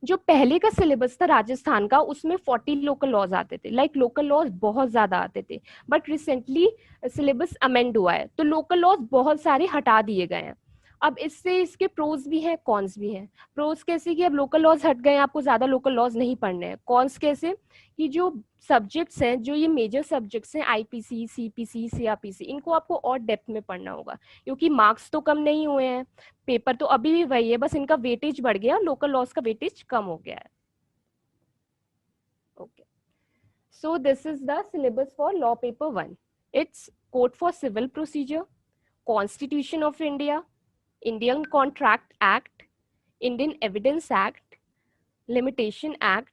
जो पहले का सिलेबस था राजस्थान का, उसमें 40 लोकल लॉज आते थे, लाइक लोकल लॉज बहुत ज्यादा आते थे, बट रिसेंटली सिलेबस अमेंड हुआ है तो लोकल लॉज बहुत सारे हटा दिए गए हैं। अब इससे इसके प्रोज भी हैं, कॉन्स भी हैं। प्रोज कैसे कि अब लोकल लॉज हट गए, आपको ज्यादा लोकल लॉज नहीं पढ़ने हैं। कॉन्स कैसे कि जो सब्जेक्ट्स हैं, जो ये मेजर सब्जेक्ट्स हैं, आईपीसी, सीपीसी, सीआरपीसी, इनको आपको और डेप्थ में पढ़ना होगा, क्योंकि मार्क्स तो कम नहीं हुए हैं, पेपर तो अभी भी वही है, बस इनका वेटेज बढ़ गया, लोकल लॉज का वेटेज कम हो गया है। Okay, so this is the syllabus for law paper 1। It's code for civil procedure, constitution of India, Indian contract act, Indian evidence act, limitation act,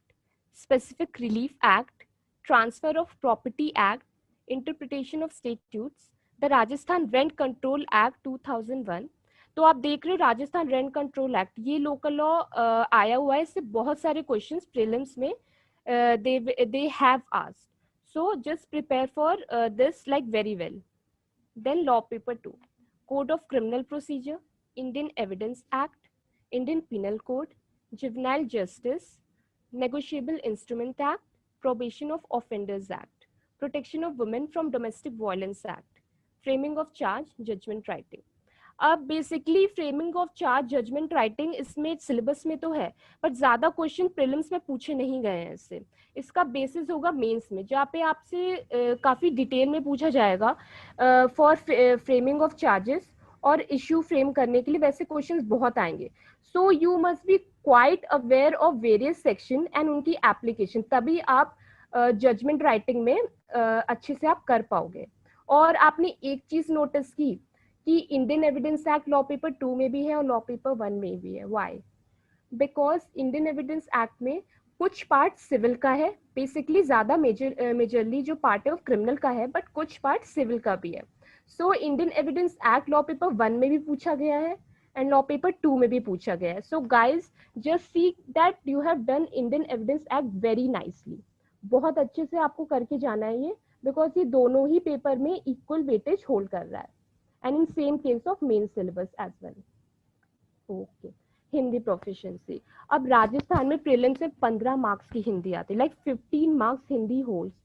specific relief act, transfer of property act, interpretation of statutes, the Rajasthan rent control act 2001। तो आप देख रहे हो Rajasthan rent control act, ये local law आया हुआ है, इससे बहुत सारे क्वेश्चंस प्रीलिम्स में they have asked, so just prepare for this like very well। Then law paper 2, code of criminal procedure, Indian evidence act, Indian penal code, juvenile justice, negotiable instrument act, probation of offenders act, protection of women from domestic violence act, framing of charge, judgment writing। अब basically framing of charge, judgment writing इसमें syllabus में तो है, but ज्यादा question prelims में पूछे नहीं गए हैं इससे। इसका बेसिस होगा मेंस में, जहाँ पे आपसे काफी डिटेल में पूछा जाएगा फॉर फ्रेमिंग ऑफ चार्जेस, और इश्यू फ्रेम करने के लिए वैसे क्वेश्चंस बहुत आएंगे। So you must be quite aware of various section and उनकी एप्लीकेशन, तभी आप जजमेंट राइटिंग में अच्छे से आप कर पाओगे। और आपने एक चीज नोटिस की कि Indian evidence act law paper 2 में भी है और लॉ पेपर 1 में भी है। Why? Because Indian evidence act में कुछ पार्ट सिविल का है, बेसिकली ज्यादा मेजरली जो पार्ट है वो क्रिमिनल का है, बट कुछ पार्ट सिविल का भी है। So Indian evidence act law paper 1 में भी पूछा गया है एंड लॉ पेपर 2 में भी पूछा गया है। So guys just see that you have done Indian evidence act very nicely. बहुत अच्छे से आपको करके जाना है ये, बिकॉज ये दोनों ही पेपर में इक्वल वेटेज होल्ड कर रहा है, and in same case of main syllabus as well। okay, Hindi proficiency. अब राजस्थान में प्रीलिम्स में 15 मार्क्स की हिंदी आती है, लाइक 15 मार्क्स हिंदी होल्ड्स।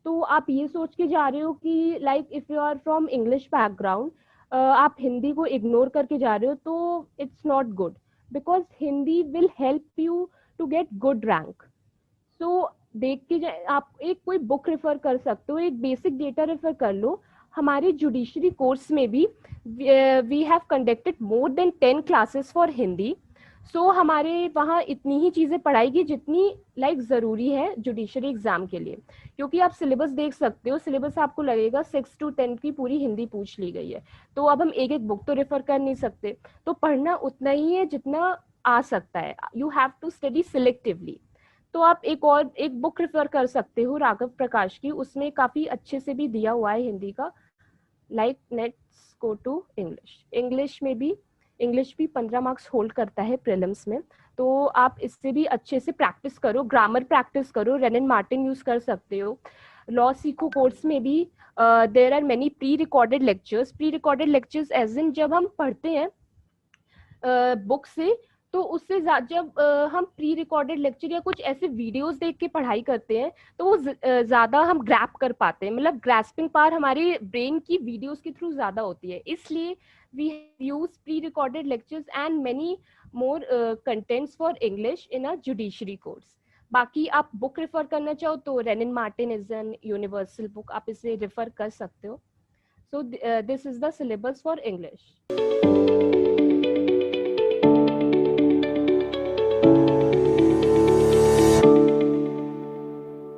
तो आप ये सोच के जा रहे हो कि like if you are from English background आप हिंदी को इग्नोर करके जा रहे हो, तो it's not good, because Hindi will help you to get good rank. So देख के आप एक कोई बुक रेफर कर सकते हो, एक बेसिक डेटा रेफर कर लो। हमारे जुडिशरी कोर्स में भी we have conducted more than 10 classes for Hindi. So हमारे वहाँ इतनी ही चीज़ें पढ़ाएगी जितनी लाइक ज़रूरी है जुडिशरी एग्जाम के लिए, क्योंकि आप सिलेबस देख सकते हो, सिलेबस आपको लगेगा 6 to 10 की पूरी हिंदी पूछ ली गई है। तो अब हम एक एक बुक तो रेफर कर नहीं सकते, तो पढ़ना उतना ही है जितना आ सकता है। You have to study selectively. तो आप एक बुक रेफर कर सकते हो राघव प्रकाश की, उसमें काफी अच्छे से भी दिया हुआ है हिंदी का। Like let's go to English. English भी 15 मार्क्स होल्ड करता है प्रीलिम्स में, तो आप इससे भी अच्छे से प्रैक्टिस करो, ग्रामर प्रैक्टिस करो, रेनन मार्टिन यूज कर सकते हो। लॉ सीखो कोर्स में भी there are many pre recorded lectures as in जब हम पढ़ते हैं बुक से, तो उससे जब हम प्री रिकॉर्डेड लेक्चर या कुछ ऐसे वीडियोस देख के पढ़ाई करते हैं, तो वो ज्यादा हम ग्रैप कर पाते हैं, मतलब ग्रैस्पिंग पावर हमारे ब्रेन की वीडियोस के थ्रू ज्यादा होती है। इसलिए we use pre recorded lectures and many more contents for English in a judiciary course. बाकी आप बुक रेफर करना चाहो तो Wren and Martin is an universal book, आप इसे रेफर कर सकते हो। So this is the syllabus for English.